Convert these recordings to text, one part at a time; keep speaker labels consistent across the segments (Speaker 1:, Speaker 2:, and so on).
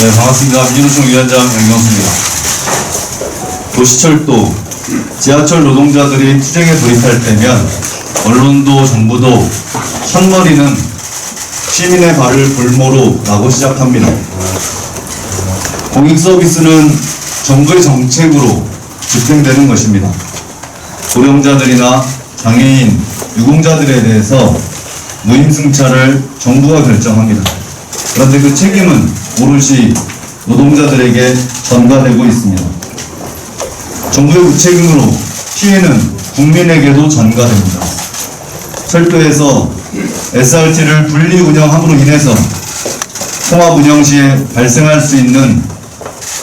Speaker 1: 네, 반갑습니다. 민주노총 위원장 양경수입니다. 도시철도, 지하철 노동자들이 투쟁에 돌입할 때면 언론도 정부도 첫머리는 시민의 발을 볼모로 라고 시작합니다. 공익서비스는 정부의 정책으로 집행되는 것입니다. 고령자들이나 장애인, 유공자들에 대해서 무임승차를 정부가 결정합니다. 그런데 그 책임은 오롯이 노동자들에게 전가되고 있습니다. 정부의 무책임으로 피해는 국민에게도 전가됩니다. 철도에서 SRT를 분리 운영함으로 인해서 통합 운영 시에 발생할 수 있는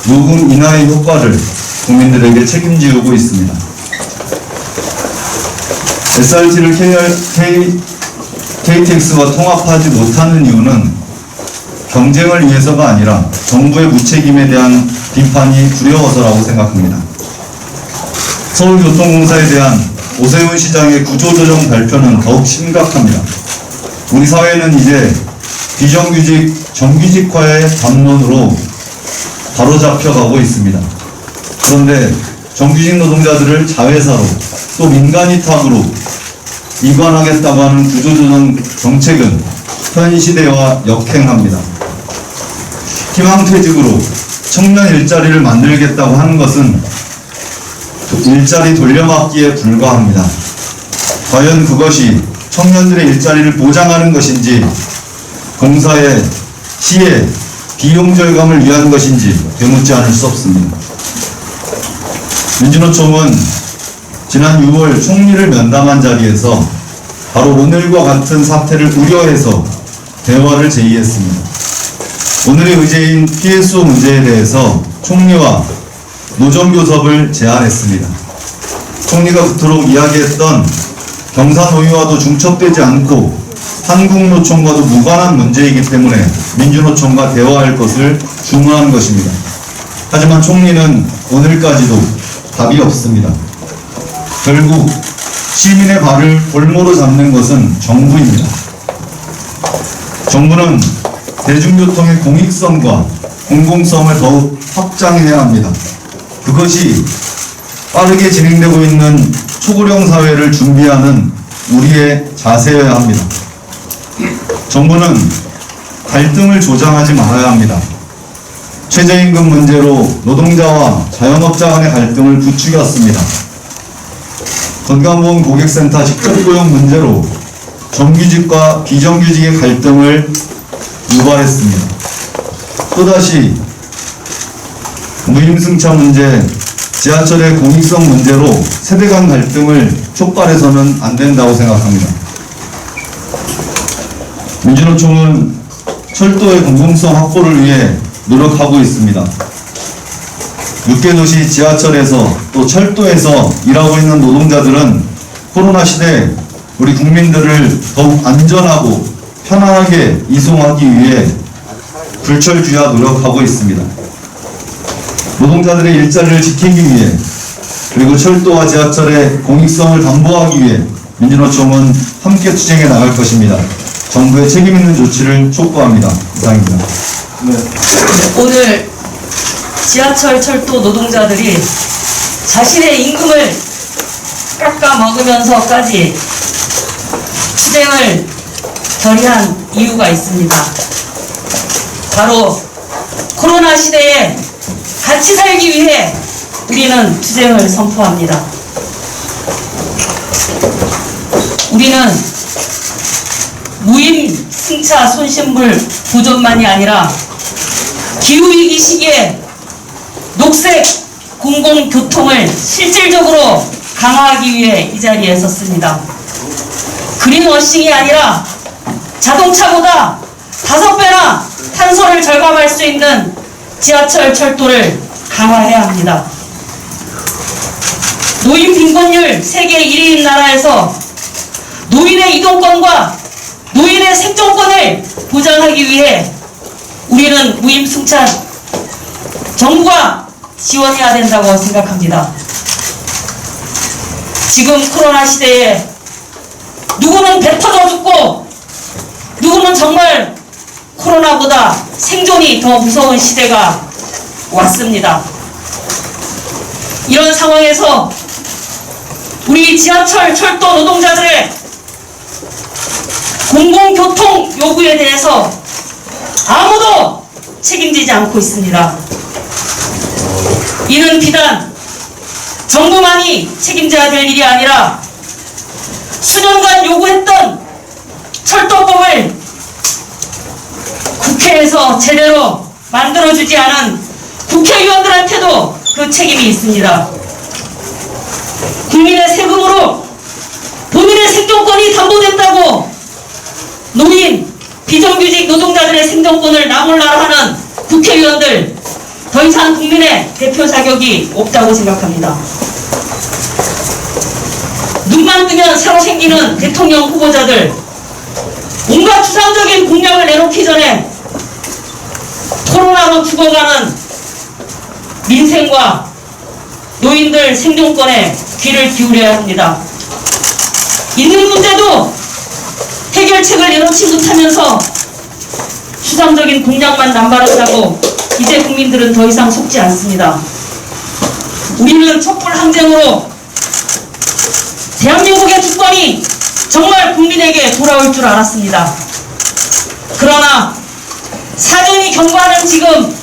Speaker 1: 요금 인하의 효과를 국민들에게 책임지고 있습니다. SRT를 KTX와 통합하지 못하는 이유는 경쟁을 위해서가 아니라 정부의 무책임에 대한 비판이 두려워서라고 생각합니다. 서울교통공사에 대한 오세훈 시장의 구조조정 발표는 더욱 심각합니다. 우리 사회는 이제 비정규직, 정규직화의 담론으로 바로잡혀가고 있습니다. 그런데 정규직 노동자들을 자회사로 또 민간위탁으로 이관하겠다고 하는 구조조정 정책은 현 시대와 역행합니다. 희망퇴직으로 청년 일자리를 만들겠다고 하는 것은 일자리 돌려막기에 불과합니다. 과연 그것이 청년들의 일자리를 보장하는 것인지 공사의 시의 비용 절감을 위한 것인지 되묻지 않을 수 없습니다. 민주노총은 지난 6월 총리를 면담한 자리에서 바로 오늘과 같은 사태를 우려해서 대화를 제의했습니다. 오늘의 의제인 PSO 문제에 대해서 총리와 노정교섭을 제안했습니다. 총리가 그토록 이야기했던 경사노위와도 중첩되지 않고 한국노총과도 무관한 문제이기 때문에 민주노총과 대화할 것을 주문한 것입니다. 하지만 총리는 오늘까지도 답이 없습니다. 결국 시민의 발을 볼모로 잡는 것은 정부입니다. 정부는 대중교통의 공익성과 공공성을 더욱 확장해야 합니다. 그것이 빠르게 진행되고 있는 초고령 사회를 준비하는 우리의 자세여야 합니다. 정부는 갈등을 조장하지 말아야 합니다. 최저임금 문제로 노동자와 자영업자 간의 갈등을 부추겼습니다. 건강보험 고객센터 직접고용 문제로 정규직과 비정규직의 갈등을 유발했습니다. 또다시 무임승차 문제, 지하철의 공익성 문제로 세대 간 갈등을 촉발해서는 안 된다고 생각합니다. 민주노총은 철도의 공공성 확보를 위해 노력하고 있습니다. 6개 도시 지하철에서 또 철도에서 일하고 있는 노동자들은 코로나 시대 우리 국민들을 더욱 안전하고 편안하게 이송하기 위해 불철주야 노력하고 있습니다. 노동자들의 일자리를 지키기 위해 그리고 철도와 지하철의 공익성을 담보하기 위해 민주노총은 함께 투쟁해 나갈 것입니다. 정부의 책임 있는 조치를 촉구합니다. 이상입니다.
Speaker 2: 네. 오늘 지하철 철도 노동자들이 자신의 임금을 깎아 먹으면서까지 투쟁을 결의한 이유가 있습니다. 바로 코로나 시대에 같이 살기 위해 우리는 투쟁을 선포합니다. 우리는 무임 승차 손실물 보존만이 아니라 기후위기 시기에 녹색 공공교통을 실질적으로 강화하기 위해 이 자리에 섰습니다. 그린워싱이 아니라 자동차보다 5배나 탄소를 절감할 수 있는 지하철 철도를 강화해야 합니다. 노인 빈곤율 세계 1위인 나라에서 노인의 이동권과 노인의 생존권을 보장하기 위해 우리는 무임승차 정부가 지원해야 된다고 생각합니다. 지금 코로나 시대에 누구는 배 터져 죽고 누구는 정말 코로나보다 생존이 더 무서운 시대가 왔습니다. 이런 상황에서 우리 지하철, 철도 노동자들의 공공교통 요구에 대해서 아무도 책임지지 않고 있습니다. 이는 비단 정부만이 책임져야 될 일이 아니라 수년간 요구했던 철도법을 국회에서 제대로 만들어주지 않은 국회의원들한테도 그 책임이 있습니다. 국민의 세금으로 본인의 생존권이 담보된다고 노인, 비정규직 노동자들의 생존권을 나몰라라 하는 국회의원들, 더 이상 국민의 대표 자격이 없다고 생각합니다. 눈만 뜨면 새로 생기는 대통령 후보자들, 온갖 추상적인 공약을 내놓기 전에 코로나로 죽어가는 민생과 노인들 생존권에 귀를 기울여야 합니다. 있는 문제도 해결책을 내놓지 못하면서 추상적인 공약만 남발한다고 이제 국민들은 더 이상 속지 않습니다. 우리는 촛불 항쟁으로 대한민국의 주권이 정말 국민에게 돌아올 줄 알았습니다. 그러나 사전이 경과하는 지금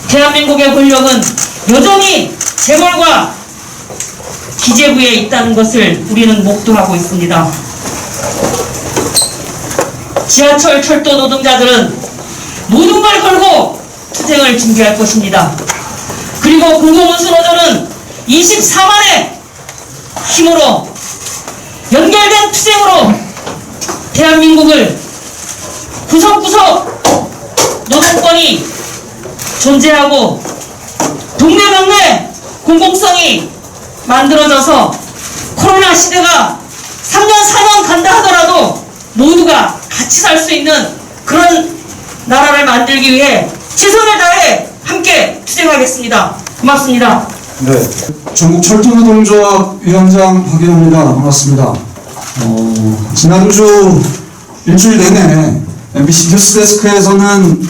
Speaker 2: 대한민국의 권력은 여전히 재벌과 기재부에 있다는 것을 우리는 목도하고 있습니다. 지하철, 철도 노동자들은 모든 걸 걸고 투쟁을 준비할 것입니다. 그리고 공공운수노조는 24만의 힘으로 연결된 투쟁으로 대한민국을 구석구석 노동권이 존재하고 동네방네 공공성이 만들어져서 코로나 시대가 3년, 4년 간다 하더라도 모두가 같이 살 수 있는 그런 나라를 만들기 위해 최선을 다해 함께 투쟁하겠습니다. 고맙습니다.
Speaker 3: 네, 전국철도노동조합 위원장 박인호입니다. 반갑습니다. 지난주 일주일 내내 MBC 뉴스데스크에서는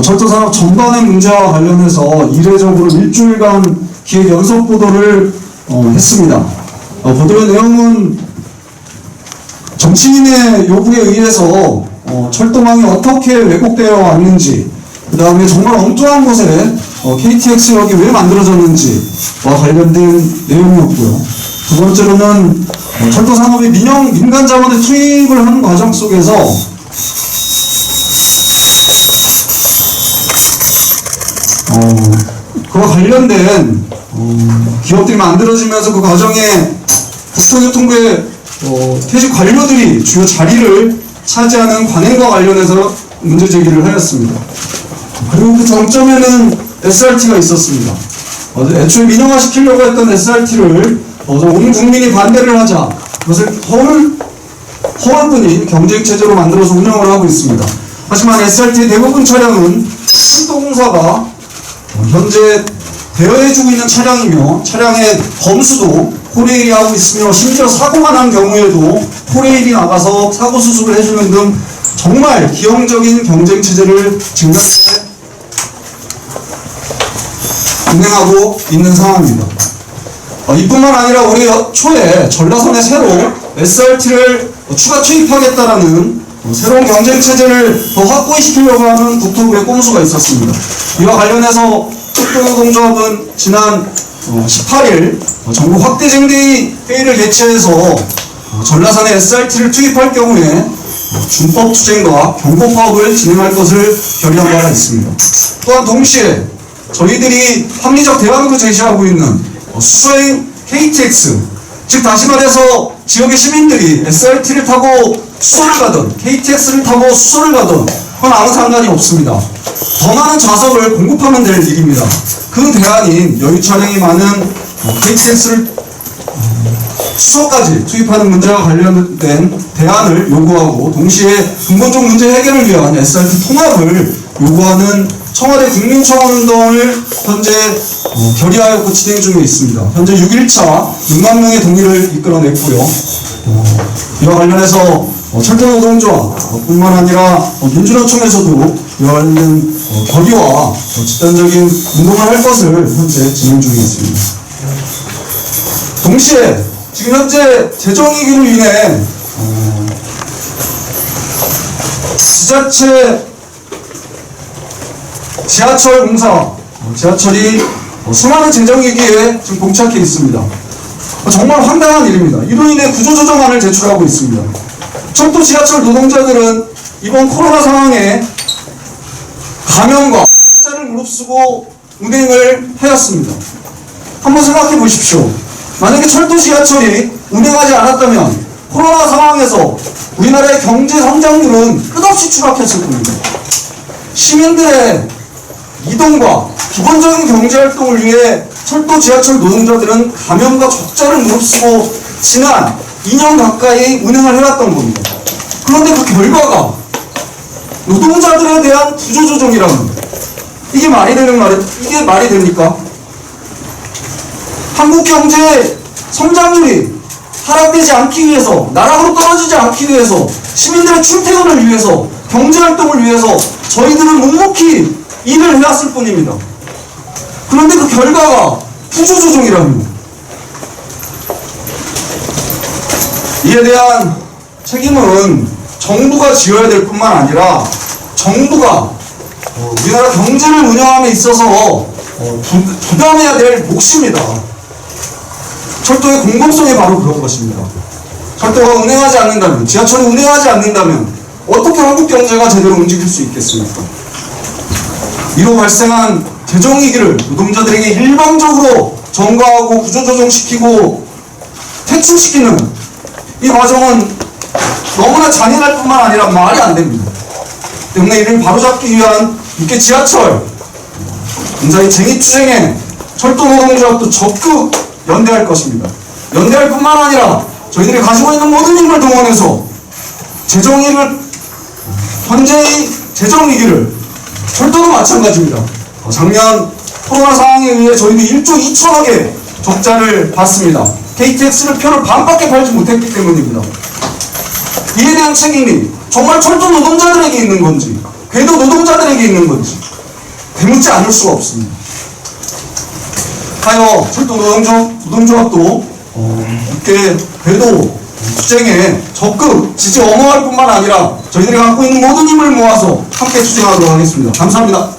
Speaker 3: 철도산업 전반의 문제와 관련해서 이례적으로 일주일간 기획 연속 보도를 했습니다. 보도의 내용은 정치인의 요구에 의해서 철도망이 어떻게 왜곡되어 왔는지, 그 다음에 정말 엉뚱한 곳에 KTX역이 왜 만들어졌는지와 관련된 내용이었고요. 두 번째로는 철도산업이 민간 자본의 투입을 하는 과정 속에서 그와 관련된 기업들이 만들어지면서 그 과정에 국토교통부의 퇴직 관료들이 주요 자리를 차지하는 관행과 관련해서 문제 제기를 하였습니다. 그리고 그 정점에는 SRT가 있었습니다. 애초에 민영화시키려고 했던 SRT를 온 국민이 반대를 하자 그것을 허울뿐인 경쟁체제로 만들어서 운영을 하고 있습니다. 하지만 SRT의 대부분 차량은 철도공사가 현재 대여해주고 있는 차량이며 차량의 범수도 포레일이 하고 있으며 심지어 사고가 난 경우에도 포레일이 나가서 사고 수습을 해주는 등 정말 기형적인 경쟁체제를 지금 운행하고 있는 상황입니다. 이뿐만 아니라 올해 초에 전라선에 새로 SRT를 추가 투입하겠다라는 새로운 경쟁체제를 더 확고시키려고 하는 국토부의 꼼수가 있었습니다. 이와 관련해서 철도노동조합은 지난 18일 전국 확대쟁대위 회의를 개최해서 전라선에 SRT를 투입할 경우에 준법 투쟁과 경고 파업을 진행할 것을 결의한 바가 있습니다. 또한 동시에 저희들이 합리적 대안으로 제시하고 있는 수소행 KTX, 즉 다시 말해서 지역의 시민들이 SRT를 타고 수소를 가든 KTX를 타고 수소를 가든 그건 아무 상관이 없습니다. 더 많은 좌석을 공급하면 될 일입니다. 그 대안인 여유 차량이 많은 KTX를 수소까지 투입하는 문제와 관련된 대안을 요구하고 동시에 근본적 문제 해결을 위한 SRT 통합을 요구하는 청와대 국민청원운동을 현재 결의하였고 진행 중에 있습니다. 현재 6일차 6만 명의 동의를 이끌어냈고요. 이와 관련해서 철도 노동조합 뿐만 아니라 민주노총에서도 이와 관련된 결의와 집단적인 운동을 할 것을 현재 진행 중에 있습니다. 동시에 지금 현재 재정위기로 인해 지자체 지하철 공사 지하철이 수많은 재정위기에 지금 봉착해 있습니다. 정말 황당한 일입니다. 이로 인해 구조조정안을 제출하고 있습니다. 철도 지하철 노동자들은 이번 코로나 상황에 감염과 숫자를 무릅쓰고 운행을 하였습니다. 한번 생각해 보십시오. 만약에 철도 지하철이 운행하지 않았다면 코로나 상황에서 우리나라의 경제 성장률은 끝없이 추락했을 겁니다. 시민들의 이동과 기본적인 경제활동을 위해 철도 지하철 노동자들은 감염과 적자를 무릅쓰고 지난 2년 가까이 운행을 해왔던 겁니다. 그런데 그 결과가 노동자들에 대한 구조조정이라면 이게 말이 됩니까? 한국 경제의 성장률이 하락되지 않기 위해서, 나락으로 떨어지지 않기 위해서, 시민들의 출퇴근을 위해서, 경제활동을 위해서 저희들은 묵묵히 일을 해왔을 뿐입니다. 그런데 그 결과가 구조조정이라면 이에 대한 책임은 정부가 지어야 될 뿐만 아니라 정부가 우리나라 경제를 운영함에 있어서 부담해야 될 몫입니다. 철도의 공공성이 바로 그런 것입니다. 철도가 운행하지 않는다면, 지하철이 운행하지 않는다면 어떻게 한국 경제가 제대로 움직일 수 있겠습니까? 이로 발생한 재정위기를 노동자들에게 일방적으로 전가하고 구조조정시키고 퇴출시키는 이 과정은 너무나 잔인할 뿐만 아니라 말이 안 됩니다. 때문에 이를 바로잡기 위한 이렇게 지하철 공사의 쟁의투쟁에 철도 노동조합도 적극 연대할 것입니다. 연대할 뿐만 아니라 저희들이 가지고 있는 모든 힘을 동원해서 현재의 재정위기를 철도도 마찬가지입니다. 작년 코로나 상황에 의해 저희는 1조 2천억의 적자를 봤습니다. KTX를 표를 반밖에 팔지 못했기 때문입니다. 이에 대한 책임이 정말 철도 노동자들에게 있는 건지, 궤도 노동자들에게 있는 건지 되묻지 않을 수가 없습니다. 하여 철도 노동조합도 이렇게 궤도 투쟁에 적극 지지 엄호할 뿐만 아니라 저희들이 갖고 있는 모든 힘을 모아서 함께 투쟁하도록 하겠습니다. 감사합니다.